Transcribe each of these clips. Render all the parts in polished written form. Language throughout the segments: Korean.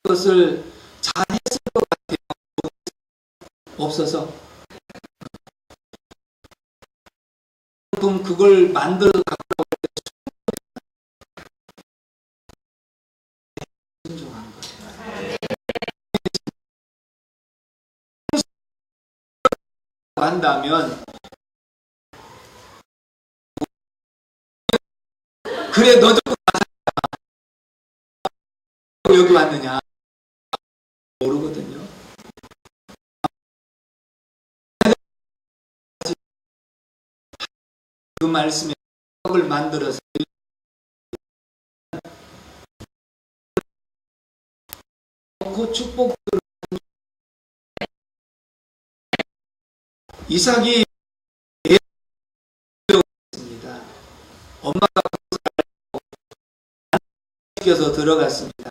그것을 잘 했을 것 같아요. 없어서. 그럼 그걸 만들어 갖고 순종하는 거예요. 한다면 그래 너 좀 여기 왔느냐 모르거든요. 그 말씀에 을 만들어서 그 축복을 이삭이 배웠습니다. 엄마가 시켜서 들어갔습니다.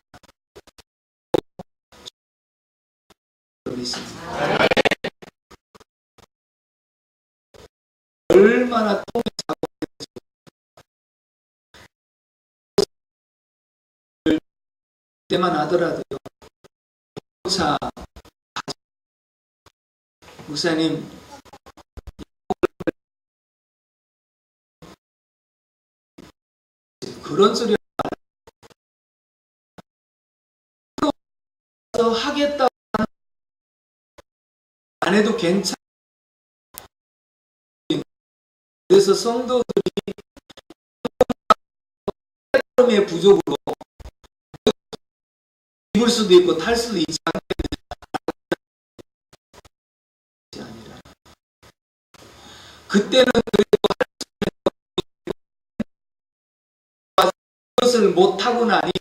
얼마나 똥이 차고 때만 하더라도요. 자, 목사님 그런 소리 하겠다 안 해도 괜찮아. 그래서 성도들이 의 부족으로 입을 수도 있고 탈 수도 있지 아니라 그때는 그것을 못하고 나니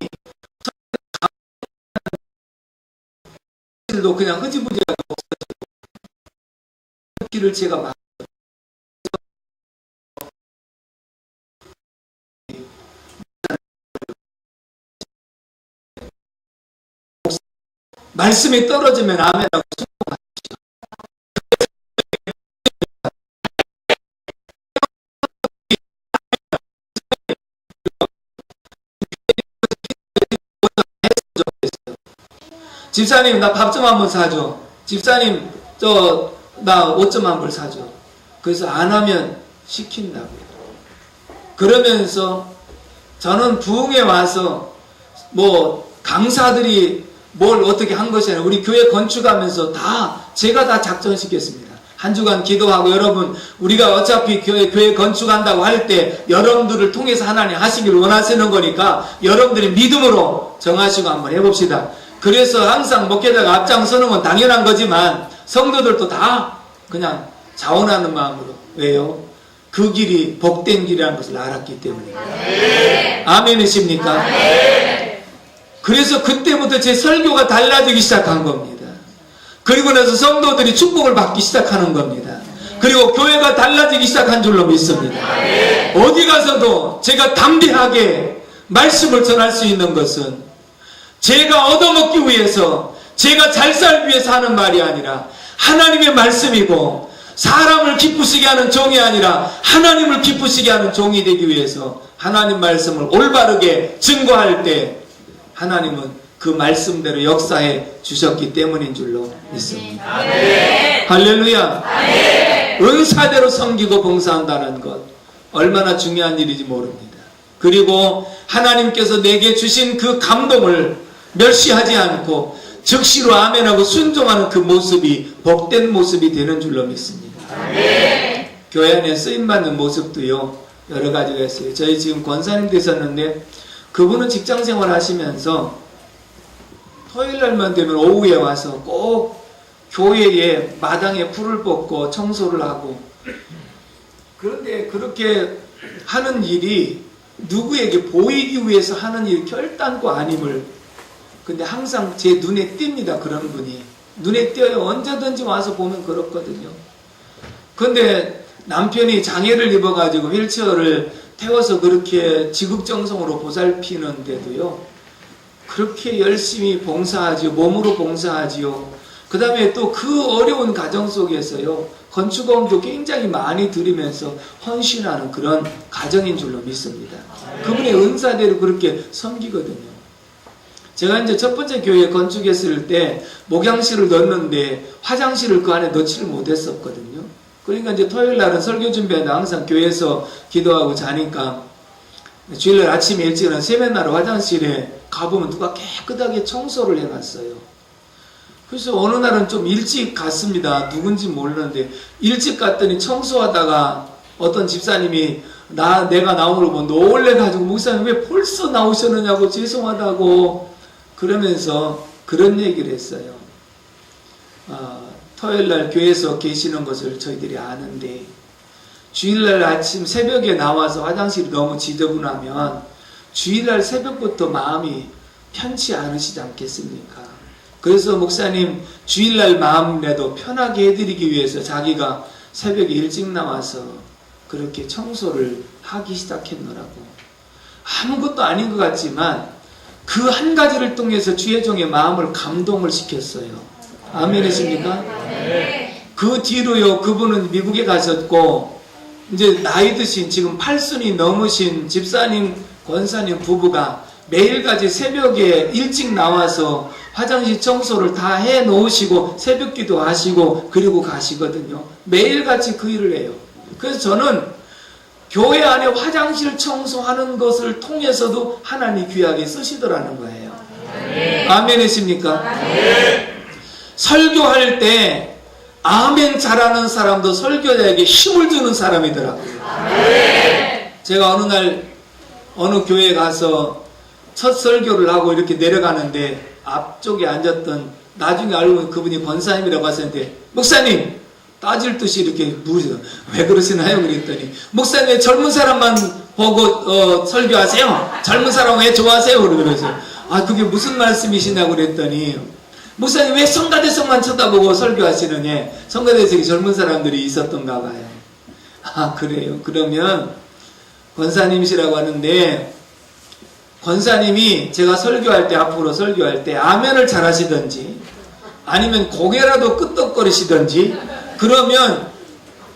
도 그냥 흐지부지하게 없어지고 길을 제가 막 말씀이 떨어지면 아멘하고 순종하십시오. 집사님 나 밥 좀 한번 사줘. 집사님 나 옷 좀 한번 사줘. 그래서 안 하면 시킨다고요. 그러면서 저는 부흥에 와서 뭐 강사들이 뭘 어떻게 한 것이 아니라 우리 교회 건축하면서 제가 다 작전시켰습니다. 한 주간 기도하고 여러분 우리가 어차피 교회 건축한다고 할 때 여러분들을 통해서 하나님 하시기를 원하시는 거니까 여러분들이 믿음으로 정하시고 한번 해봅시다. 그래서 항상 목회자가 앞장서는 건 당연한 거지만 성도들도 다 그냥 자원하는 마음으로. 왜요? 그 길이 복된 길이라는 것을 알았기 때문입니다. 아멘이십니까? 그래서 그때부터 제 설교가 달라지기 시작한 겁니다. 그리고 나서 성도들이 축복을 받기 시작하는 겁니다. 그리고 교회가 달라지기 시작한 줄로 믿습니다. 어디 가서도 제가 담대하게 말씀을 전할 수 있는 것은 제가 얻어먹기 위해서 제가 잘 살기 위해서 하는 말이 아니라 하나님의 말씀이고 사람을 기쁘시게 하는 종이 아니라 하나님을 기쁘시게 하는 종이 되기 위해서 하나님 말씀을 올바르게 증거할 때 하나님은 그 말씀대로 역사해 주셨기 때문인 줄로 믿습니다. 아멘. 할렐루야. 아멘. 은사대로 섬기고 봉사한다는 것 얼마나 중요한 일인지 모릅니다. 그리고 하나님께서 내게 주신 그 감동을 멸시하지 않고 즉시로 아멘하고 순종하는 그 모습이 복된 모습이 되는 줄로 믿습니다. 아멘. 교회 안에 쓰임받는 모습도요 여러 가지가 있어요. 저희 지금 권사님 되셨는데 그분은 직장생활 하시면서 토요일날만 되면 오후에 와서 꼭 교회에 마당에 풀을 뽑고 청소를 하고 그런데 그렇게 하는 일이 누구에게 보이기 위해서 하는 일 결단코 아님을 근데 항상 제 눈에 띕니다. 그런 분이 눈에 띄어요. 언제든지 와서 보면 그렇거든요. 근데 남편이 장애를 입어가지고 휠체어를 태워서 그렇게 지극정성으로 보살피는데도요 그렇게 열심히 봉사하지요. 몸으로 봉사하지요. 그 다음에 또 그 어려운 가정 속에서요 건축원도 굉장히 많이 들이면서 헌신하는 그런 가정인 줄로 믿습니다. 그분의 은사대로 그렇게 섬기거든요. 제가 이제 첫 번째 교회 건축했을 때 목양실을 넣었는데 화장실을 그 안에 넣지를 못했었거든요. 그러니까 이제 토요일 날은 설교 준비하는데 항상 교회에서 기도하고 자니까 주일날 아침에 일찍 일어나 세면나루 화장실에 가보면 누가 깨끗하게 청소를 해놨어요. 그래서 어느 날은 좀 일찍 갔습니다. 누군지 모르는데 일찍 갔더니 청소하다가 어떤 집사님이 내가 나오는 걸 보고 놀래가지고 목사님 왜 벌써 나오셨느냐고 죄송하다고 그러면서 그런 얘기를 했어요. 토요일날 교회에서 계시는 것을 저희들이 아는데 주일날 아침 새벽에 나와서 화장실이 너무 지저분하면 주일날 새벽부터 마음이 편치 않으시지 않겠습니까? 그래서 목사님 주일날 마음이라도 편하게 해드리기 위해서 자기가 새벽에 일찍 나와서 그렇게 청소를 하기 시작했노라고. 아무것도 아닌 것 같지만 그 한 가지를 통해서 주의 종의 마음을 감동을 시켰어요. 아멘이십니까? 그 뒤로요, 그분은 미국에 가셨고 이제 나이 드신 지금 8순이 넘으신 집사님, 권사님 부부가 매일같이 새벽에 일찍 나와서 화장실 청소를 다 해 놓으시고 새벽기도 하시고 그리고 가시거든요. 매일같이 그 일을 해요. 그래서 저는 교회 안에 화장실 청소하는 것을 통해서도 하나님 귀하게 쓰시더라는 거예요. 아멘이십니까? 설교할 때 아멘 잘하는 사람도 설교자에게 힘을 주는 사람이더라고요. 제가 어느 날 어느 교회에 가서 첫 설교를 하고 이렇게 내려가는데 앞쪽에 앉았던 나중에 알고 보니 그분이 권사님이라고 하셨는데 목사님 따질 듯이 이렇게 누우시더 왜 그러시나요? 그랬더니 목사님 젊은 사람만 보고 설교하세요? 젊은 사람 왜 좋아하세요? 그러더라고요. 그게 무슨 말씀이시냐고 그랬더니 목사님 왜 성가대성만 쳐다보고 설교하시느냐? 성가대성이 젊은 사람들이 있었던가 봐요. 그래요? 그러면 권사님이시라고 하는데 권사님이 제가 설교할 때 앞으로 설교할 때 아멘을 잘 하시든지 아니면 고개라도 끄덕거리시든지 그러면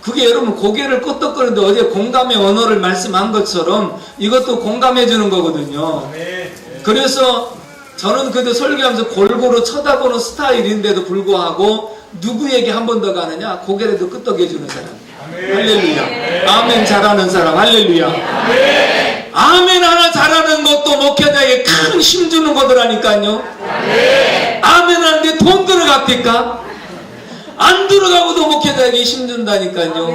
그게 여러분 고개를 끄덕거리는데 어제 공감의 언어를 말씀한 것처럼 이것도 공감해 주는 거거든요. 그래서 저는 그래도 설교하면서 골고루 쳐다보는 스타일인데도 불구하고 누구에게 한 번 더 가느냐? 고개라도 끄덕여 주는 사람. 할렐루야. 아멘 잘하는 사람. 할렐루야. 아멘 하나 잘하는 것도 목회자에게 큰 힘 주는 거더라니까요. 아멘 하는데 돈 들어갑니까? 안 들어가고도 목회자에게 힘 준다니까요.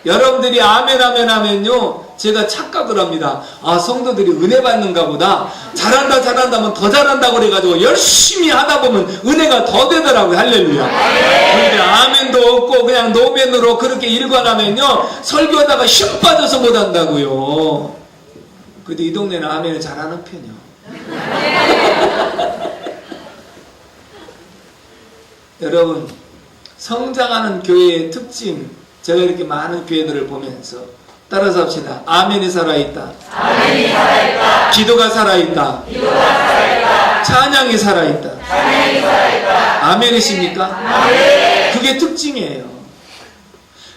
여러분들이 아멘 아멘 하면요 제가 착각을 합니다. 성도들이 은혜 받는가 보다. 잘한다 하면 더 잘한다고 그래가지고 열심히 하다 보면 은혜가 더 되더라고요. 할렐루야. 그런데 아멘도 없고 그냥 노벤으로 그렇게 일관하면요 설교하다가 힘 빠져서 못한다고요. 그래도 이 동네는 아멘을 잘하는 편이요. 여러분 성장하는 교회의 특징 제가 이렇게 많은 교회들을 보면서 따라서 합시다. 아멘이 살아있다. 아멘이 살아있다. 기도가 살아있다. 기도가 살아있다. 찬양이 살아있다. 찬양이 살아있다. 아멘이십니까? 아멘. 그게 특징이에요.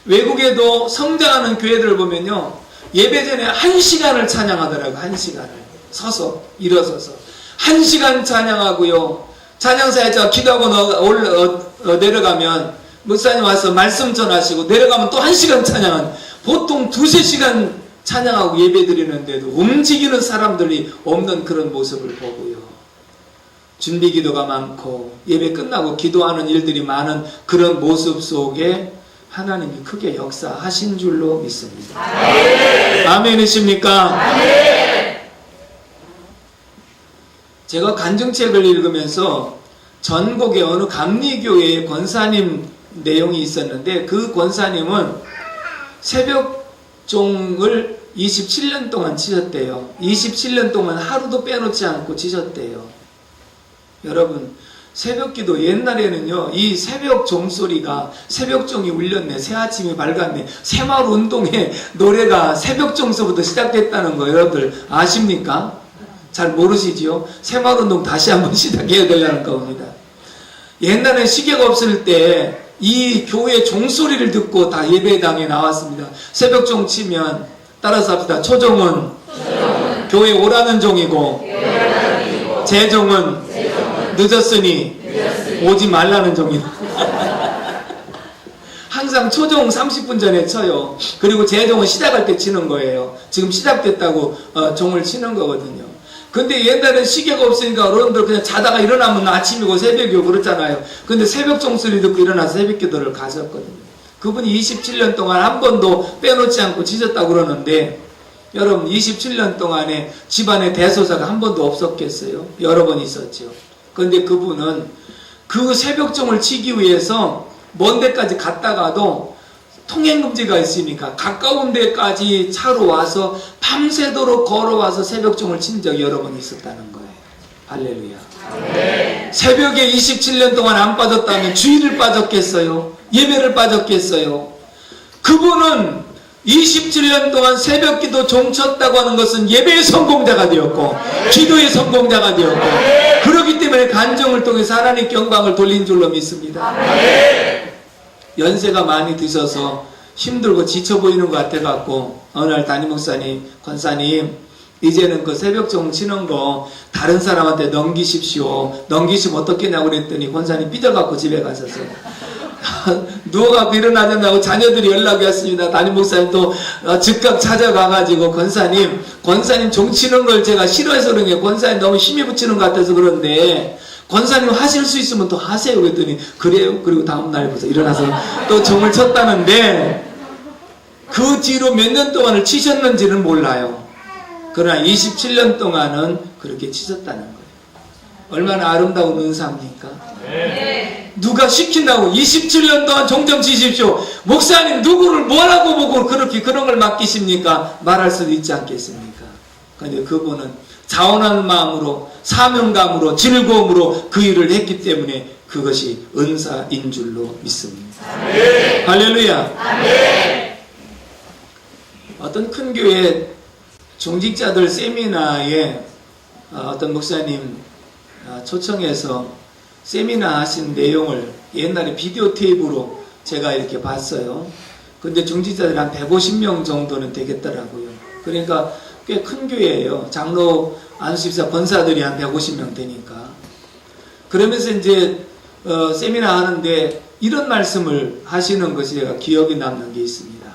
외국에도 성장하는 교회들을 보면요 예배 전에 1시간을 찬양하더라고요. 1시간을 서서 일어서서 1시간 찬양하고요. 찬양사에 저 기도하고 내려가면 목사님 와서 말씀 전하시고 내려가면 또 1시간 찬양한 보통 2-3시간 찬양하고 예배 드리는데도 움직이는 사람들이 없는 그런 모습을 보고요. 준비 기도가 많고 예배 끝나고 기도하는 일들이 많은 그런 모습 속에 하나님이 크게 역사하신 줄로 믿습니다. 아멘이십니까? 아멘. 제가 간증책을 읽으면서 전국의 어느 감리교회의 권사님 내용이 있었는데 그 권사님은 새벽종을 27년 동안 치셨대요. 27년 동안 하루도 빼놓지 않고 치셨대요. 여러분 새벽기도 옛날에는요 이 새벽 종소리가 새벽종이 울렸네 새아침이 밝았네 새마을 운동의 노래가 새벽종서부터 시작됐다는 거 여러분들 아십니까? 잘 모르시지요? 새마을 운동 다시 한번 시작해야 되려는 겁니다. 옛날에 시계가 없을 때 이 교회 종소리를 듣고 다 예배당에 나왔습니다. 새벽종 치면 따라서 합시다. 초종은 교회 오라는 종이고 제 종은 늦었으니 오지 말라는 종이다. 항상 초종 30분 전에 쳐요. 그리고 제 종은 시작할 때 치는 거예요. 지금 시작됐다고 종을 치는 거거든요. 근데 옛날엔 시계가 없으니까 어른들 그냥 자다가 일어나면 아침이고 새벽이고 그렇잖아요. 근데 새벽 종소리 듣고 일어나서 새벽 기도를 가셨거든요. 그분이 27년 동안 한 번도 빼놓지 않고 지셨다고 그러는데, 여러분 27년 동안에 집안에 대소사가 한 번도 없었겠어요? 여러 번 있었죠. 그런데 그분은 그 새벽종을 치기 위해서 먼 데까지 갔다가도 통행금지가 있으니까 가까운 데까지 차로 와서 밤새도록 걸어와서 새벽종을 친 적이 여러 번 있었다는 거예요. 할렐루야. 네. 새벽에 27년 동안 안 빠졌다면 주일을 빠졌겠어요? 예배를 빠졌겠어요? 그분은 27년 동안 새벽기도 종쳤다고 하는 것은 예배의 성공자가 되었고 기도의 성공자가 되었고, 그렇기 때문에 간증을 통해서 하나님께 영광을 돌린 줄로 믿습니다. 연세가 많이 드셔서 힘들고 지쳐 보이는 것 같아갖고 어느 날 담임 목사님, 권사님, 이제는 그 새벽종 치는 거 다른 사람한테 넘기십시오. 넘기시면 어떻겠냐고 그랬더니 권사님 삐져갖고 집에 가셔서 누워갖고 일어나자고 자녀들이 연락이 왔습니다. 담임 목사님 또 즉각 찾아가가지고 권사님 종 치는 걸 제가 싫어해서 그런 게 권사님 너무 힘이 붙이는 것 같아서 그런데 권사님 하실 수 있으면 또 하세요. 그랬더니 그래요. 그리고 다음 날부터 일어나서 또 종을 쳤다는데, 그 뒤로 몇 년 동안을 치셨는지는 몰라요. 그러나 27년 동안은 그렇게 치셨다는 거예요. 얼마나 아름다운 은사입니까? 네. 누가 시킨다고 27년 동안 종 좀 치십시오. 목사님 누구를 뭐라고 보고 그렇게 그런 걸 맡기십니까? 말할 수도 있지 않겠습니까? 그런데 그분은 자원하는 마음으로, 사명감으로, 즐거움으로 그 일을 했기 때문에 그것이 은사인 줄로 믿습니다. 아멘. 할렐루야. 아멘. 어떤 큰 교회 중직자들 세미나에 어떤 목사님 초청해서 세미나 하신 내용을 옛날에 비디오 테이프로 제가 이렇게 봤어요. 근데 중직자들이 한 150명 정도는 되겠더라고요. 그러니까 꽤 큰 교회예요. 장로, 안수집사, 권사들이 한 150명 되니까. 그러면서 이제 세미나 하는데 이런 말씀을 하시는 것이 제가 기억에 남는 게 있습니다.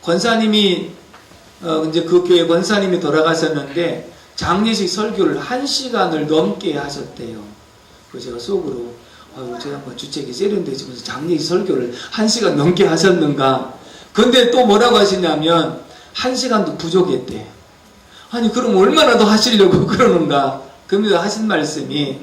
권사님이 이제 그 교회 권사님이 돌아가셨는데 장례식 설교를 1시간을 넘게 하셨대요. 그래서 제가 속으로 제가 뭐 주책이 세련되지 면서 장례식 설교를 1시간 넘게 하셨는가. 근데 또 뭐라고 하시냐면 1시간도 부족했대. 아니 그럼 얼마나 더 하시려고 그러는가. 그러면서 하신 말씀이,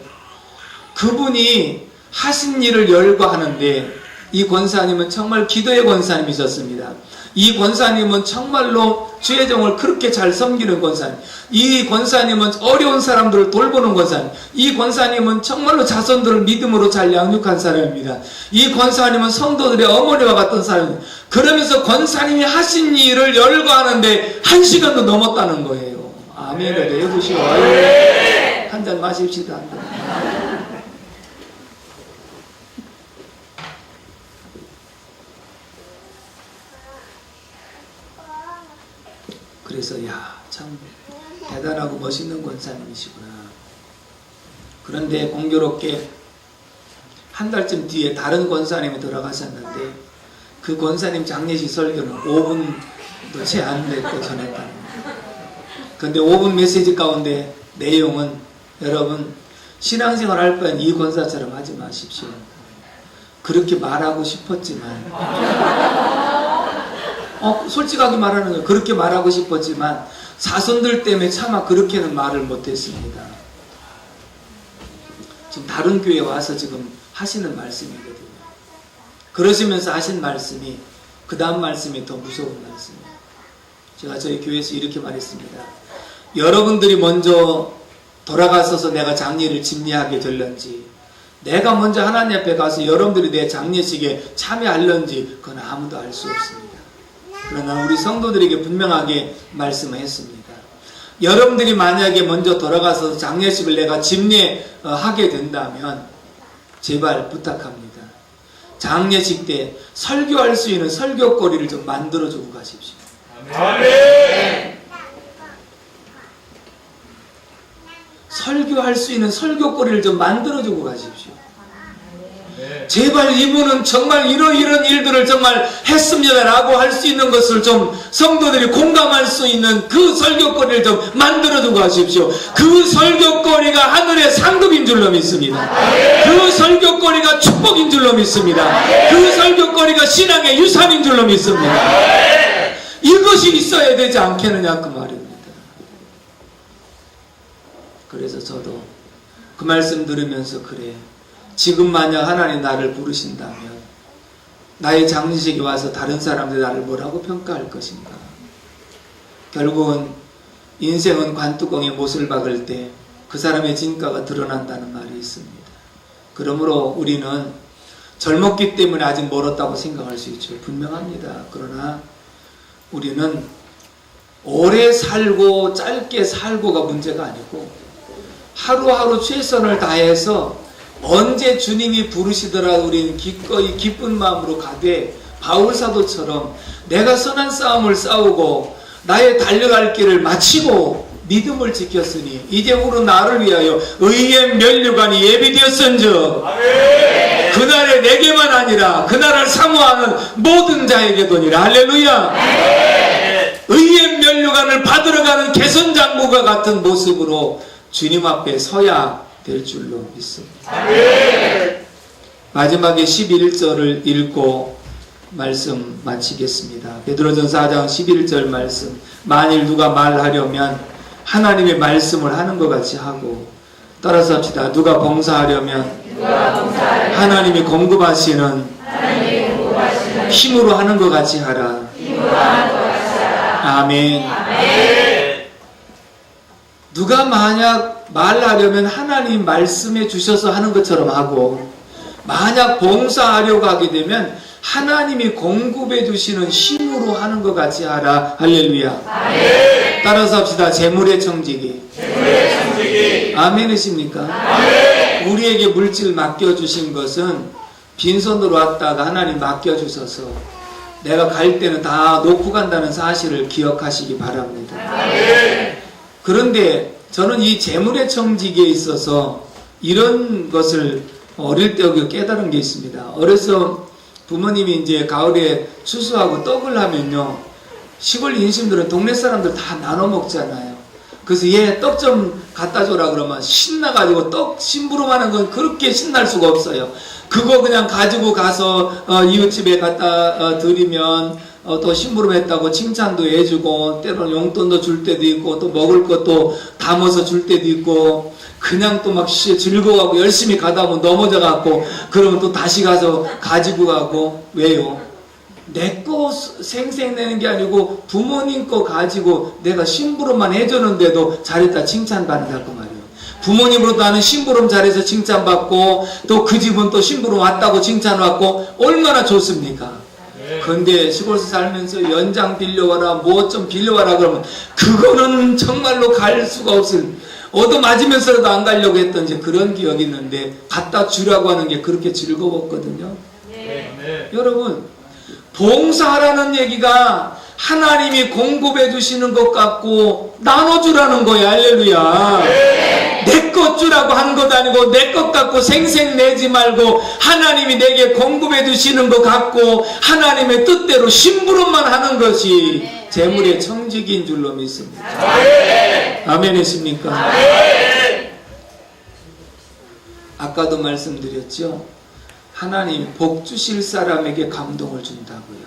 그분이 하신 일을 열거하는데 이 권사님은 정말 기도의 권사님이셨습니다. 이 권사님은 정말로 주의 종을 그렇게 잘 섬기는 권사님, 이 권사님은 어려운 사람들을 돌보는 권사님, 이 권사님은 정말로 자손들을 믿음으로 잘 양육한 사람입니다. 이 권사님은 성도들의 어머니와 같은 사람입니다. 그러면서 권사님이 하신 일을 열거하는데 1시간도 넘었다는 거예요. 아멘을 해보시오. 한 잔 마십시다. 그래서 참 대단하고 멋있는 권사님이시구나. 그런데 공교롭게 한 달쯤 뒤에 다른 권사님이 돌아가셨는데 그 권사님 장례식 설교는 5분도 채 안 됐고 전했다는 거예요. 그런데 5분 메시지 가운데 내용은, 여러분 신앙생활 할 바엔 이 권사처럼 하지 마십시오. 그렇게 말하고 싶었지만 솔직하게 말하는 거예요. 그렇게 말하고 싶었지만 자손들 때문에 차마 그렇게는 말을 못했습니다. 지금 다른 교회에 와서 지금 하시는 말씀이거든요. 그러시면서 하신 말씀이, 그 다음 말씀이 더 무서운 말씀이에요. 제가 저희 교회에서 이렇게 말했습니다. 여러분들이 먼저 돌아가셔서 내가 장례를 집례하게 될런지, 내가 먼저 하나님 앞에 가서 여러분들이 내 장례식에 참여할런지 그건 아무도 알 수 없습니다. 그러나 우리 성도들에게 분명하게 말씀했습니다. 여러분들이 만약에 먼저 돌아가서 장례식을 내가 집례하게 된다면 제발 부탁합니다. 장례식 때 설교할 수 있는 설교거리를 좀 만들어주고 가십시오. 아멘. 설교할 수 있는 설교거리를 좀 만들어주고 가십시오. 제발 이분은 정말 이런 일들을 정말 했습니다라고 할 수 있는 것을 좀 성도들이 공감할 수 있는 그 설교거리를 좀 만들어주고 가십시오. 그 설교거리가 하늘의 상급인 줄로 믿습니다. 그 설교거리가 축복인 줄로 믿습니다. 그 설교거리가 신앙의 유산인 줄로 믿습니다. 이것이 있어야 되지 않겠느냐 그 말입니다. 그래서 저도 그 말씀 들으면서 그래, 지금 만약 하나님 나를 부르신다면 나의 장례식에 와서 다른 사람들이 나를 뭐라고 평가할 것인가. 결국은 인생은 관뚜껑에 못을 박을 때 그 사람의 진가가 드러난다는 말이 있습니다. 그러므로 우리는 젊었기 때문에 아직 멀었다고 생각할 수 있죠. 분명합니다. 그러나 우리는 오래 살고 짧게 살고가 문제가 아니고 하루하루 최선을 다해서 언제 주님이 부르시더라도 우리는 기꺼이 기쁜 마음으로 가되 바울사도처럼 내가 선한 싸움을 싸우고 나의 달려갈 길을 마치고 믿음을 지켰으니 이제후로 나를 위하여 의의 면류관이 예비되었은즉 그날에 내게만 아니라 그날을 사모하는 모든 자에게도니라. 할렐루야. 의의 면류관을 받으러 가는 개선장구가 같은 모습으로 주님 앞에 서야 될 줄로 믿습니다. 마지막에 11절을 읽고 말씀 마치겠습니다. 베드로전서 4장 11절 말씀. 만일 누가 말하려면 하나님의 말씀을 하는 것 같이 하고, 따라서 합시다. 누가 봉사하려면 하나님이 공급하시는 힘으로 하는 것 같이 하라. 아멘. 누가 만약 말하려면 하나님 말씀해 주셔서 하는 것처럼 하고, 만약 봉사하려고 하게 되면 하나님이 공급해 주시는 힘으로 하는 것 같이 하라. 할렐루야. 아멘. 따라서 합시다. 재물의 청지기. 아멘이십니까? 아멘. 우리에게 물질 맡겨주신 것은 빈손으로 왔다가 하나님 맡겨주셔서 내가 갈 때는 다 놓고 간다는 사실을 기억하시기 바랍니다. 아멘. 그런데 저는 이 재물의 청지기에 있어서 이런 것을 어릴 때 깨달은 게 있습니다. 어려서 부모님이 이제 가을에 추수하고 떡을 하면요, 시골 인심들은 동네 사람들 다 나눠 먹잖아요. 그래서 얘 떡 좀 갖다 줘라 그러면 신나가지고 떡 심부름하는 건 그렇게 신날 수가 없어요. 그거 그냥 가지고 가서 이웃집에 갖다 드리면 또 심부름했다고 칭찬도 해주고, 때로는 용돈도 줄 때도 있고, 또 먹을 것도 담아서 줄 때도 있고, 그냥 또 막 즐거워하고 열심히 가다 보면 넘어져갖고 그러면 또 다시 가서 가지고 가고. 왜요? 내 거 생색내는 게 아니고 부모님 거 가지고 내가 심부름만 해줬는데도 잘했다 칭찬받는다고 말이에요. 부모님으로 나는 심부름 잘해서 칭찬받고, 또 그 집은 또 심부름 왔다고 칭찬받고, 얼마나 좋습니까? 근데 시골에서 살면서 연장 빌려와라, 뭐 좀 빌려와라 그러면 그거는 정말로 갈 수가 없을, 얻어맞으면서라도 안 가려고 했던 이제 그런 기억이 있는데, 갖다 주라고 하는 게 그렇게 즐거웠거든요. 여러분, 봉사하라는 얘기가 하나님이 공급해 주시는 것 같고 나눠주라는 거야. 할렐루야. 내 것 주라고 한 것 아니고 내 것 갖고 생색내지 말고 하나님이 내게 공급해 주시는 것 같고 하나님의 뜻대로 심부름만 하는 것이 재물의 청지기인 줄로 믿습니다. 아멘이십니까? 아까도 말씀드렸죠. 하나님 복 주실 사람에게 감동을 준다고요.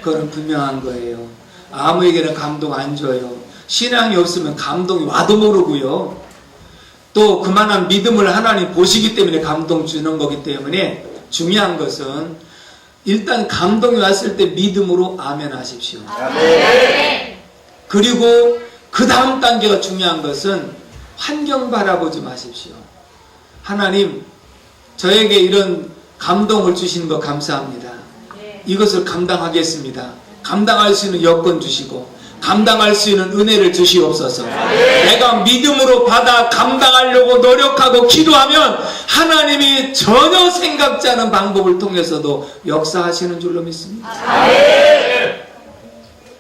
그건 분명한 거예요. 아무에게는 감동 안 줘요. 신앙이 없으면 감동이 와도 모르고요. 또 그만한 믿음을 하나님 보시기 때문에 감동 주는 거기 때문에 중요한 것은 일단 감동이 왔을 때 믿음으로 아멘 하십시오. 그리고 그 다음 단계가 중요한 것은 환경 바라보지 마십시오. 하나님, 저에게 이런 감동을 주시는 거 감사합니다. 이것을 감당하겠습니다. 감당할 수 있는 여건 주시고 감당할 수 있는 은혜를 주시옵소서. 내가 믿음으로 받아 감당하려고 노력하고 기도하면 하나님이 전혀 생각지 않은 방법을 통해서도 역사하시는 줄로 믿습니다.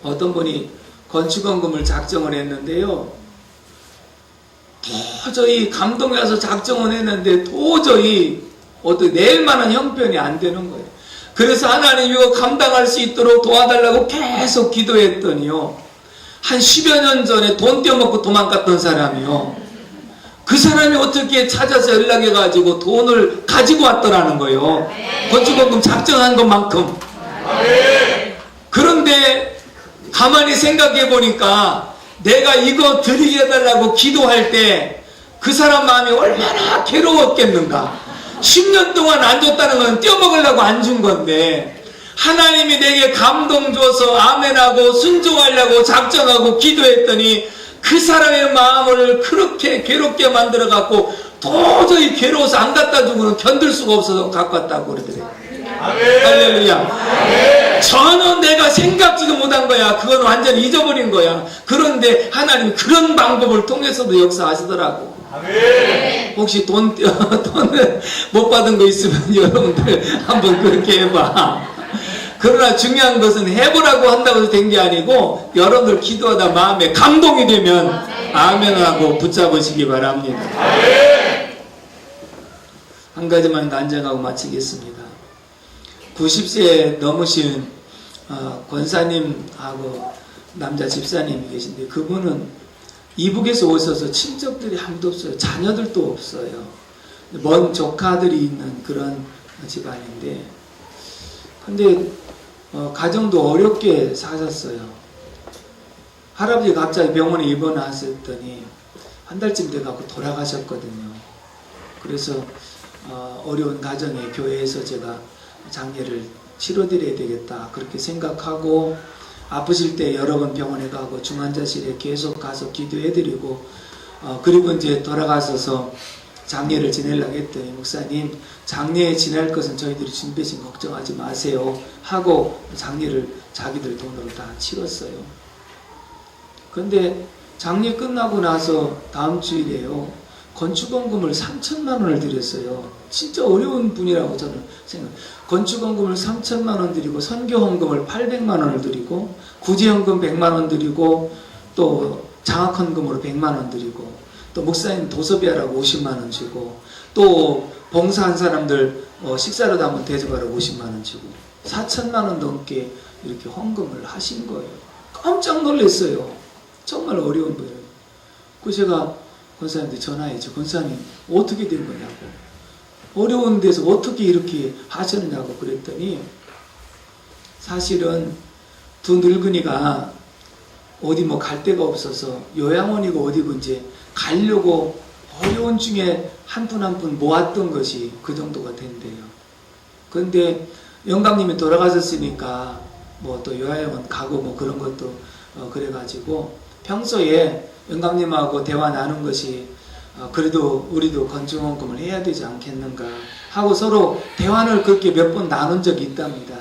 어떤 분이 건축원금을 작정을 했는데요, 도저히 감동이 와서 작정을 했는데 도저히 어떻게 낼 만한 형편이 안 되는 거예요. 그래서 하나님 이거 감당할 수 있도록 도와달라고 계속 기도했더니요, 한 10여 년 전에 돈 떼어먹고 도망갔던 사람이요, 그 사람이 어떻게 찾아서 연락해가지고 돈을 가지고 왔더라는 거예요. 건축원금 작정한 것만큼. 그런데 가만히 생각해 보니까 내가 이거 드리게 해달라고 기도할 때 그 사람 마음이 얼마나 괴로웠겠는가. 10년 동안 안 줬다는 건 떼어먹으려고 안 준 건데, 하나님이 내게 감동 줘서 아멘하고 순종하려고 작정하고 기도했더니 그 사람의 마음을 그렇게 괴롭게 만들어 갖고 도저히 괴로워서 안 갖다 주고는 견딜 수가 없어서 갖고 왔다고 그러더래요. 할렐루야. 전혀 내가 생각지도 못한 거야. 그건 완전히 잊어버린 거야. 그런데 하나님이 그런 방법을 통해서도 역사하시더라고. 혹시 돈을 못 받은 거 있으면 여러분들 한번 그렇게 해봐. 그러나 중요한 것은 해보라고 한다고 해서 된 게 아니고, 여러분들 기도하다 마음에 감동이 되면 아멘하고 붙잡으시기 바랍니다. 한 가지만 간증하고 마치겠습니다. 90세 넘으신 권사님하고 남자 집사님이 계신데, 그분은 이북에서 오셔서 친척들이 아무도 없어요. 자녀들도 없어요. 먼 조카들이 있는 그런 집안인데, 근데 가정도 어렵게 사셨어요. 할아버지 갑자기 병원에 입원하셨더니 한 달쯤 돼갖고 돌아가셨거든요. 그래서 어려운 가정에 교회에서 제가 장례를 치러드려야 되겠다 그렇게 생각하고, 아프실 때 여러 번 병원에 가고 중환자실에 계속 가서 기도해드리고, 그리고 이제 돌아가셔서 장례를 지내려고 했더니, 목사님 장례에 지낼 것은 저희들이 준비해서 걱정하지 마세요 하고 장례를 자기들 돈으로 다 치렀어요. 근데 장례 끝나고 나서 다음 주일에요, 건축원금을 3천만 원을 드렸어요. 진짜 어려운 분이라고 저는 생각해요. 건축원금을 3천만 원 드리고, 선교헌금을 800만 원을 드리고, 구제헌금 100만 원 드리고, 또 장학헌금으로 100만 원 드리고, 또 목사님 도서비하라고 50만 원 주고, 또 봉사한 사람들 식사료도 한번 대접하라고 50만 원 주고, 4천만 원 넘게 이렇게 헌금을 하신 거예요. 깜짝 놀랐어요. 정말 어려운 거예요. 그래서 제가 권사님한테 전화했죠. 권사님 어떻게 된 거냐고, 어려운 데서 어떻게 이렇게 하셨느냐고 그랬더니, 사실은 두 늙은이가 어디 뭐 갈 데가 없어서 요양원이고 어디고 이제 가려고 어려운 중에 한 푼 한 푼 모았던 것이 그 정도가 된대요. 그런데 영감님이 돌아가셨으니까 뭐 또 요양원 가고 뭐 그런 것도 그래가지고 평소에 영감님하고 대화 나눈 것이 그래도 우리도 건축원금을 해야 되지 않겠는가 하고 서로 대화를 그렇게 몇 번 나눈 적이 있답니다.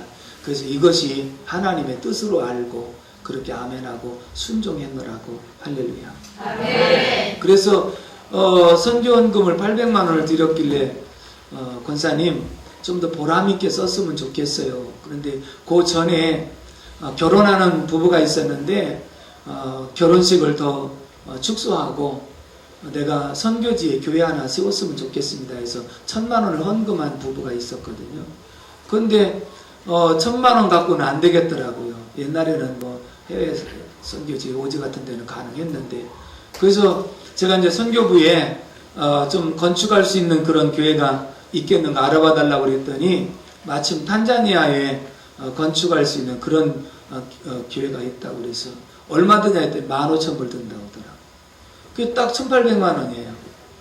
그래서 이것이 하나님의 뜻으로 알고 그렇게 아멘하고 순종했노라고. 할렐루야. 아멘. 그래서 선교원금을 800만 원을 드렸길래 권사님 좀 더 보람있게 썼으면 좋겠어요. 그런데 그 전에 결혼하는 부부가 있었는데 결혼식을 더 축소하고 내가 선교지에 교회 하나 세웠으면 좋겠습니다 해서 1,000만 원을 헌금한 부부가 있었거든요. 그런데 1,000만 원 갖고는 안 되겠더라고요. 옛날에는 뭐 해외 선교지 오지 같은 데는 가능했는데, 그래서 제가 이제 선교부에 좀 건축할 수 있는 그런 교회가 있겠는가 알아봐 달라고 그랬더니 마침 탄자니아에 건축할 수 있는 그런 교회가 있다고 그래서 얼마 드냐 했더니 15,000불 든다고 하더라고요. 그게 딱 1,800만 원이에요.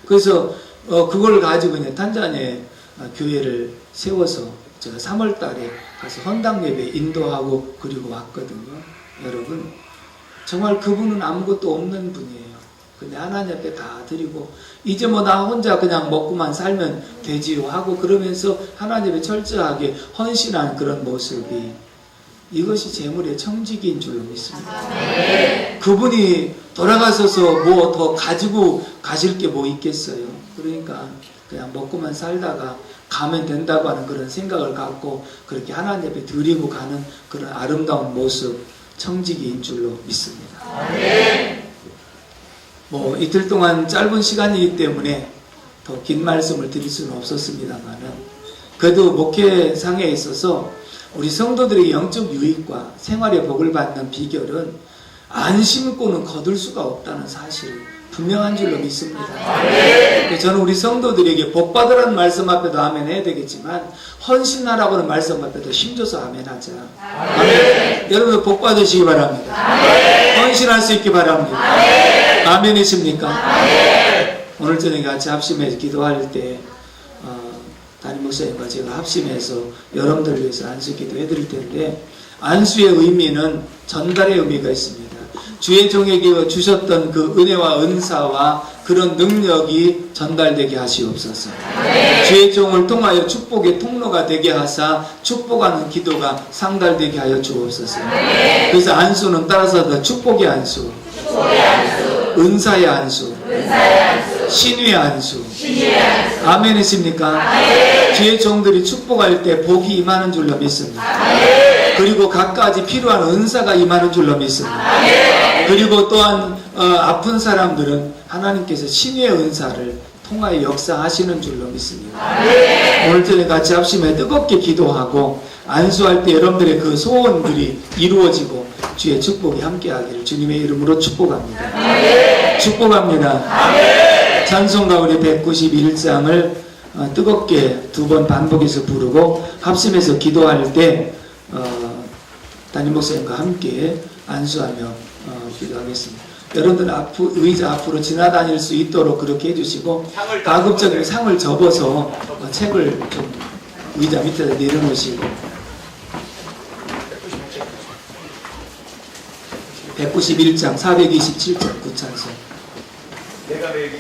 그래서 그걸 가지고 그냥 탄자니아에 교회를 세워서 제가 3월 달에 가서 헌당 예배 인도하고 그리고 왔거든요. 여러분, 정말 그분은 아무것도 없는 분이에요. 근데 하나님 앞에 다 드리고 이제 뭐 나 혼자 그냥 먹고만 살면 되지요 하고 그러면서 하나님에 철저하게 헌신한 그런 모습이, 이것이 재물의 청지기인 줄로 믿습니다. 네. 그분이 돌아가셔서 뭐 더 가지고 가실 게 뭐 있겠어요. 그러니까 그냥 먹고만 살다가 가면 된다고 하는 그런 생각을 갖고 그렇게 하나님 앞에 드리고 가는 그런 아름다운 모습, 청지기인 줄로 믿습니다. 네. 뭐 이틀 동안 짧은 시간이기 때문에 더 긴 말씀을 드릴 수는 없었습니다만은 그래도 목회상에 있어서 우리 성도들의 영적 유익과 생활의 복을 받는 비결은 안 심고는 거둘 수가 없다는 사실 분명한 줄로 믿습니다. 저는 우리 성도들에게 복 받으라는 말씀 앞에도 아멘 해야 되겠지만 헌신하라고는 말씀 앞에도 힘줘서 아멘 하자. 아멘. 여러분들 복 받으시기 바랍니다. 헌신할 수 있기 바랍니다. 아멘이십니까? 오늘 저녁에 같이 합심해서 기도할 때 담임 목사님과 제가 합심해서 여러분들을 위해서 안수 기도 해드릴 텐데 안수의 의미는 전달의 의미가 있습니다. 주의 종에게 주셨던 그 은혜와 은사와 그런 능력이 전달되게 하시옵소서. 주의 종을 통하여 축복의 통로가 되게 하사 축복하는 기도가 상달되게 하여 주옵소서. 그래서 안수는 따라서 축복의 안수, 은사의 안수, 신유의 안수. 아멘이십니까? 주의 종들이 축복할 때 복이 임하는 줄로 믿습니다. 그리고 각가지 필요한 은사가 임하는 줄로 믿습니다. 그리고 또한 아픈 사람들은 하나님께서 신유의 은사를 통하여 역사하시는 줄로 믿습니다. 오늘 저녁에 같이 합심해 뜨겁게 기도하고 안수할 때 여러분들의 그 소원들이 이루어지고 주의 축복이 함께하기를 주님의 이름으로 축복합니다. 축복합니다. 찬송가 우리 191장을 뜨겁게 두 번 반복해서 부르고 합심해서 기도할 때 담임 목사님과 함께 안수하며 기도하겠습니다. 여러분들 의자 앞으로 지나다닐 수 있도록 그렇게 해주시고 가급적이면 상을 접어서 책을 좀 의자 밑에다 내려놓으시고 191장 427장 구찬송. 내가 내 얘기